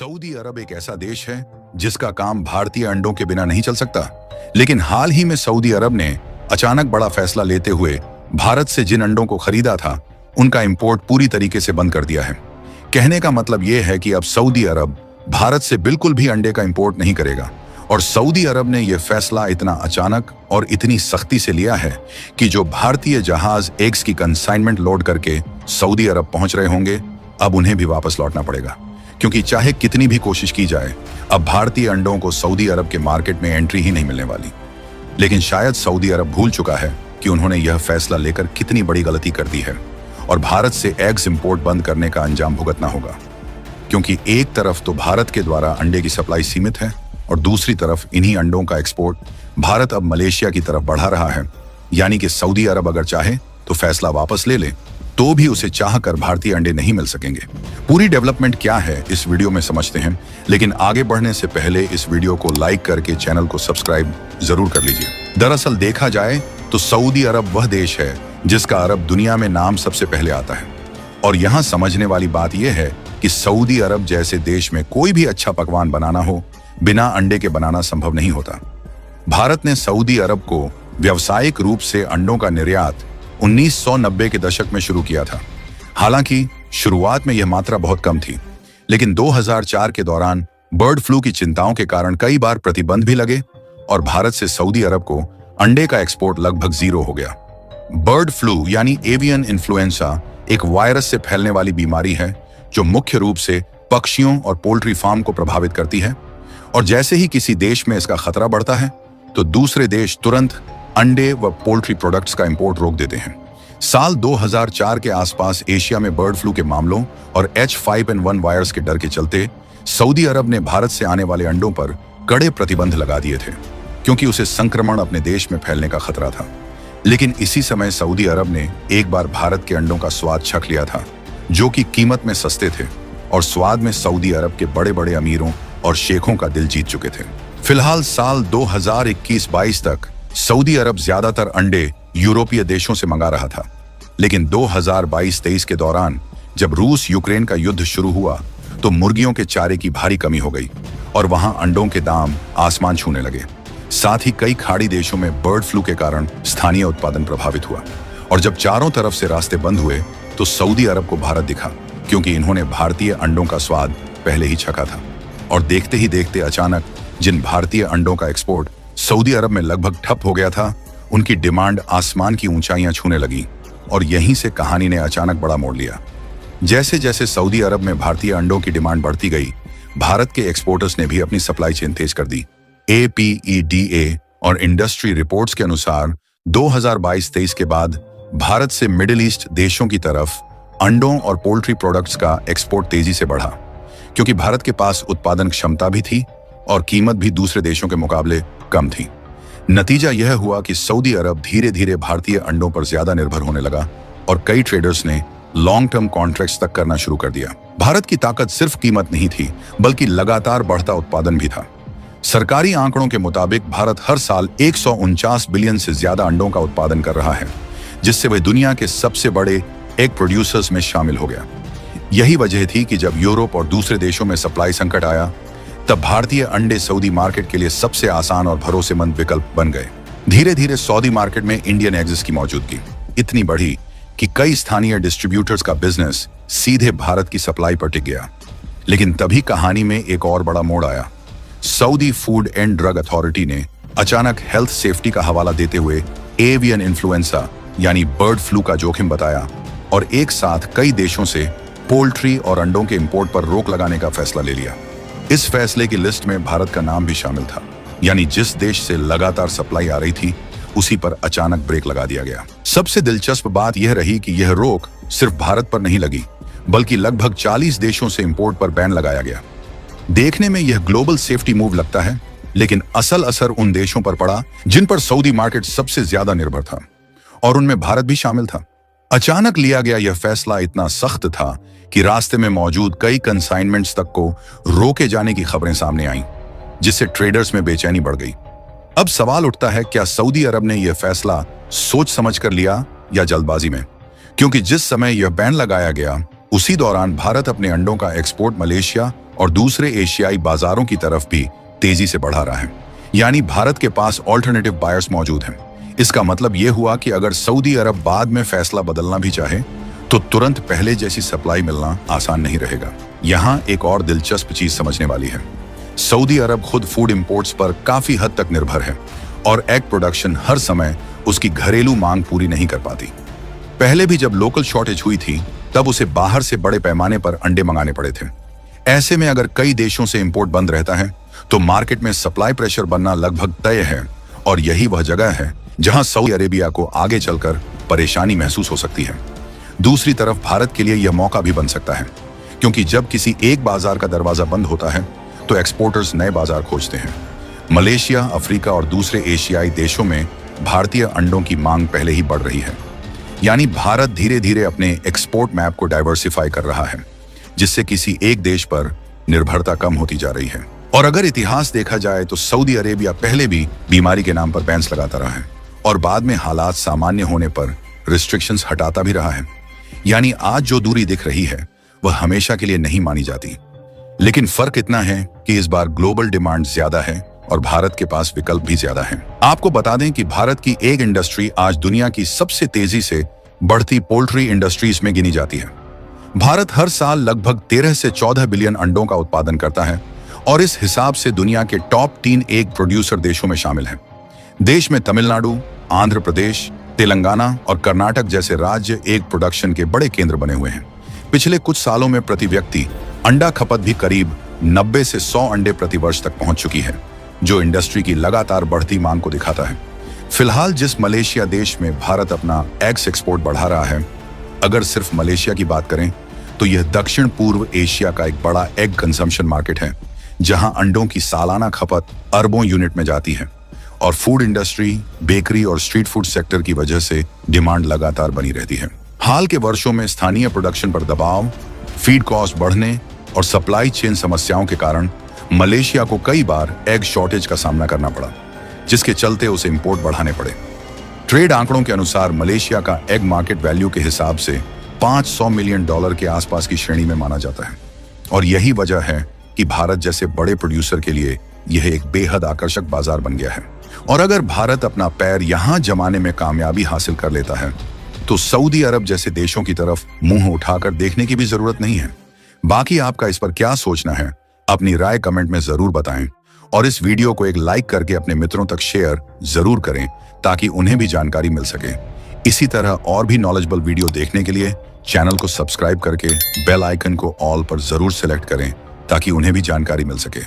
Saudi अरब एक ऐसा देश है जिसका काम भारतीय अंडों के बिना नहीं चल सकता। लेकिन हाल ही में सऊदी अरब ने अचानक बड़ा फैसला लेते हुए भारत से जिन अंडों को खरीदा था उनका इंपोर्ट पूरी तरीके से बंद कर दिया है। कहने का मतलब यह है कि अब सऊदी अरब भारत से बिल्कुल भी अंडे का इंपोर्ट नहीं करेगा। और सऊदी अरब ने यह फैसला इतना अचानक और इतनी सख्ती से लिया है कि जो भारतीय जहाज एग्स की कंसाइनमेंट लोड करके सऊदी अरब पहुंच रहे होंगे, अब उन्हें भी वापस लौटना पड़ेगा, क्योंकि चाहे कितनी भी कोशिश की जाए अब भारतीय अंडों को सऊदी अरब के मार्केट में एंट्री ही नहीं मिलने वाली। लेकिन शायद सऊदी अरब भूल चुका है कि उन्होंने यह फैसला लेकर कितनी बड़ी गलती कर दी है और भारत से एग्स इंपोर्ट बंद करने का अंजाम भुगतना होगा। क्योंकि एक तरफ तो भारत के द्वारा अंडे की सप्लाई सीमित है और दूसरी तरफ इन्हीं अंडों का एक्सपोर्ट भारत अब मलेशिया की तरफ बढ़ा रहा है। यानी कि सऊदी अरब अगर चाहे तो फैसला वापस ले ले तो भी उसे चाहकर भारतीय अंडे नहीं मिल सकेंगे। पूरी डेवलपमेंट क्या है इस वीडियो में समझते हैं, लेकिन आगे बढ़ने से पहले इस वीडियो को लाइक करके चैनल को सब्सक्राइब जरूर कर लीजिए। दरअसल देखा जाए तो सऊदी अरब वह देश है जिसका अरब दुनिया में नाम सबसे पहले आता है। और यहाँ समझने वाली बात यह है कि सऊदी अरब जैसे देश में कोई भी अच्छा पकवान बनाना हो बिना अंडे के बनाना संभव नहीं होता। भारत ने सऊदी अरब को व्यावसायिक रूप से अंडों का निर्यात 1990 के दशक में शुरू किया था। हालांकि शुरुआत में यह मात्रा बहुत कम थी, लेकिन 2004 के दौरान बर्ड फ्लू की चिंताओं के कारण कई बार प्रतिबंध भी लगे और भारत से सऊदी अरब को अंडे का एक्सपोर्ट लगभग जीरो हो गया। बर्ड फ्लू यानी एवियन इन्फ्लुएंजा एक वायरस से फैलने वाली बीमारी है जो मुख्य रूप से पक्षियों और पोल्ट्री फार्म को प्रभावित करती है। और जैसे ही किसी देश में इसका खतरा बढ़ता है तो दूसरे देश तुरंत अंडे व पोल्ट्री प्रोडक्ट्स का इंपोर्ट रोक देते हैं। साल 2004 के आसपास एशिया में बर्ड फ्लू के मामलों और H5N1 वायरस के डर के चलते सऊदी अरब ने भारत से आने वाले अंडों पर कड़े प्रतिबंध लगा दिए थे, क्योंकि उसे संक्रमण अपने देश में फैलने का खतरा था। लेकिन इसी समय सऊदी अरब ने एक बार भारत के अंडों का स्वाद चख लिया था, जो कि कीमत में सस्ते थे और स्वाद में सऊदी अरब के बड़े बड़े अमीरों और शेखों का दिल जीत चुके थे। फिलहाल साल 2021-22 तक सऊदी अरब ज्यादातर अंडे यूरोपीय देशों से मंगा रहा था। लेकिन 2022-23 के दौरान जब रूस यूक्रेन का युद्ध शुरू हुआ तो मुर्गियों के चारे की भारी कमी हो गई और वहां अंडों के दाम आसमान छूने लगे। साथ ही कई खाड़ी देशों में बर्ड फ्लू के कारण स्थानीय उत्पादन प्रभावित हुआ। और जब चारों तरफ से रास्ते बंद हुए तो सऊदी अरब को भारत दिखा, क्योंकि इन्होंने भारतीय अंडों का स्वाद पहले ही चखा था। और देखते ही देखते अचानक जिन भारतीय अंडों का एक्सपोर्ट सऊदी अरब में लगभग ठप हो गया था, उनकी डिमांड आसमान की ऊंचाइयां छूने लगी और यहीं से कहानी ने अचानक बड़ा मोड़ लिया। जैसे जैसे सऊदी अरब में भारतीय अंडों की डिमांड बढ़ती गई, भारत के एक्सपोर्टर्स ने भी अपनी सप्लाई चेन तेज कर दी। APEDA और इंडस्ट्री रिपोर्ट्स के अनुसार 2022-23 के बाद भारत से मिडिल ईस्ट देशों की तरफ अंडों और पोल्ट्री प्रोडक्ट्स का एक्सपोर्ट तेजी से बढ़ा, क्योंकि भारत के पास उत्पादन क्षमता भी थी और कीमत भी दूसरे देशों के मुकाबले कम थी। नतीजा यह हुआ कि सऊदी अरब धीरे धीरे भारतीय अंडों पर ज्यादा निर्भर होने लगा और कई ट्रेडर्स ने लॉन्ग टर्म कॉन्ट्रैक्ट्स तक करना शुरू कर दिया। भारत की ताकत सिर्फ कीमत नहीं थी, बल्कि लगातार बढ़ता उत्पादन भी था। सरकारी आंकड़ों के मुताबिक भारत हर साल 149 बिलियन से ज्यादा अंडों का उत्पादन कर रहा है, जिससे वह दुनिया के सबसे बड़े एग प्रोड्यूसर्स में शामिल हो गया। यही वजह थी कि जब यूरोप और दूसरे देशों में सप्लाई संकट आया, तब भारतीय अंडे सऊदी मार्केट के लिए सबसे आसान और भरोसेमंद विकल्प बन गए। धीरे धीरे सऊदी मार्केट में इंडियन एग्स की मौजूदगी इतनी बढ़ी कि कई स्थानीय डिस्ट्रीब्यूटर्स का बिजनेस सीधे भारत की सप्लाई पर टिक गया। लेकिन तभी कहानी में एक और बड़ा मोड़ आया। Saudi food and drug authority ने अचानक हेल्थ सेफ्टी का हवाला देते हुए एवियन इन्फ्लुएंजा यानी बर्ड फ्लू का जोखिम बताया और एक साथ कई देशों से पोल्ट्री और अंडों के इंपोर्ट पर रोक लगाने का फैसला ले लिया। इस फैसले की लिस्ट में भारत का नाम भी शामिल था, यानी जिस देश से लगातार सप्लाई आ रही थी उसी पर अचानक ब्रेक लगा दिया गया। सबसे दिलचस्प बात यह रही कि यह रोक सिर्फ भारत पर नहीं लगी, बल्कि लगभग 40 देशों से इंपोर्ट पर बैन लगाया गया। देखने में यह ग्लोबल सेफ्टी मूव लगता है, लेकिन असल असर उन देशों पर पड़ा जिन पर सऊदी मार्केट सबसे ज्यादा निर्भर था, और उनमें भारत भी शामिल था। अचानक लिया गया यह फैसला इतना सख्त था कि रास्ते में मौजूद कई कंसाइनमेंट्स तक को रोके जाने की खबरें सामने आईं, जिससे ट्रेडर्स में बेचैनी बढ़ गई। अब सवाल उठता है, क्या सऊदी अरब ने यह फैसला सोच समझकर लिया या जल्दबाजी में? क्योंकि जिस समय यह बैन लगाया गया उसी दौरान भारत अपने अंडों का एक्सपोर्ट मलेशिया और दूसरे एशियाई बाजारों की तरफ भी तेजी से बढ़ा रहा है। यानी भारत के पास ऑल्टरनेटिव बायर्स मौजूद हैं। इसका मतलब यह हुआ कि अगर सऊदी अरब बाद में फैसला बदलना भी चाहे तो तुरंत पहले जैसी सप्लाई मिलना आसान नहीं रहेगा। यहाँ एक और दिलचस्प चीज समझने वाली है। सऊदी अरब खुद फूड इंपोर्ट्स पर काफी हद तक निर्भर है और एग प्रोडक्शन हर समय उसकी घरेलू मांग पूरी नहीं कर पाती। पहले भी जब लोकल शॉर्टेज हुई थी तब उसे बाहर से बड़े पैमाने पर अंडे मंगाने पड़े थे। ऐसे में अगर कई देशों से इंपोर्ट बंद रहता है तो मार्केट में सप्लाई प्रेशर बनना लगभग तय है और यही वह जगह है जहां सऊदी अरेबिया को आगे चलकर परेशानी महसूस हो सकती है। दूसरी तरफ भारत के लिए यह मौका भी बन सकता है, क्योंकि जब किसी एक बाजार का दरवाजा बंद होता है तो एक्सपोर्टर्स नए बाजार खोजते हैं। मलेशिया, अफ्रीका और दूसरे एशियाई देशों में भारतीय अंडों की मांग पहले ही बढ़ रही है। यानी भारत धीरे धीरे अपने एक्सपोर्ट मैप को डाइवर्सिफाई कर रहा है, जिससे किसी एक देश पर निर्भरता कम होती जा रही है। और अगर इतिहास देखा जाए तो सऊदी अरेबिया पहले भी बीमारी के नाम पर बैन्स लगाता रहा है और बाद में हालात सामान्य होने पर रिस्ट्रिक्शंस हटाता भी रहा है। यानी आज जो दूरी दिख रही है वह हमेशा के लिए नहीं मानी जाती। लेकिन फर्क इतना है कि इस बार ग्लोबल डिमांड ज्यादा है और भारत के पास विकल्प भी ज्यादा है। आपको बता दें कि भारत की एग इंडस्ट्री आज दुनिया की सबसे तेजी से बढ़ती पोल्ट्री इंडस्ट्रीज में गिनी जाती है। भारत हर साल लगभग 13 से 14 बिलियन अंडों का उत्पादन करता है और इस हिसाब से दुनिया के टॉप 3 एग प्रोड्यूसर देशों में शामिल है। देश में तमिलनाडु, आंध्र प्रदेश, तेलंगाना और कर्नाटक जैसे राज्य एग प्रोडक्शन के बड़े केंद्र बने हुए हैं। पिछले कुछ सालों में प्रति व्यक्ति अंडा खपत भी करीब 90 से 100 अंडे प्रति वर्ष तक पहुंच चुकी है, जो इंडस्ट्री की लगातार बढ़ती मांग को दिखाता है। फिलहाल जिस मलेशिया देश में भारत अपना एग्स एक्सपोर्ट बढ़ा रहा है, अगर सिर्फ मलेशिया की बात करें तो यह दक्षिण पूर्व एशिया का एक बड़ा एग कंजम्पशन मार्केट है, जहां अंडों की सालाना खपत अरबों यूनिट में जाती है और फूड इंडस्ट्री, बेकरी और स्ट्रीट फूड सेक्टर की वजह से डिमांड लगातार बनी रहती है। हाल के वर्षों में स्थानीय प्रोडक्शन पर दबाव, फीड कॉस्ट बढ़ने और सप्लाई चेन समस्याओं के कारण मलेशिया को कई बार एग शॉर्टेज का सामना करना पड़ा, जिसके चलते उसे इंपोर्ट बढ़ाने पड़े। ट्रेड आंकड़ों के अनुसार मलेशिया का एग मार्केट वैल्यू के हिसाब से $500 मिलियन के आसपास की श्रेणी में माना जाता है और यही वजह है कि भारत जैसे बड़े प्रोड्यूसर के लिए यह एक बेहद आकर्षक बाजार बन गया है। और अगर भारत अपना पैर यहां जमाने में कामयाबी हासिल कर लेता है तो सऊदी अरब जैसे देशों की तरफ मुंह उठाकर देखने की भी जरूरत नहीं है। बाकी आपका इस पर क्या सोचना है, अपनी राय कमेंट में जरूर बताएं और इस वीडियो को एक लाइक करके अपने मित्रों तक शेयर जरूर करें ताकि उन्हें भी जानकारी मिल सके। इसी तरह और भी नॉलेजेबल वीडियो देखने के लिए चैनल को सब्सक्राइब करके बेल आइकन को ऑल पर जरूर सेलेक्ट करें ताकि उन्हें भी जानकारी मिल सके।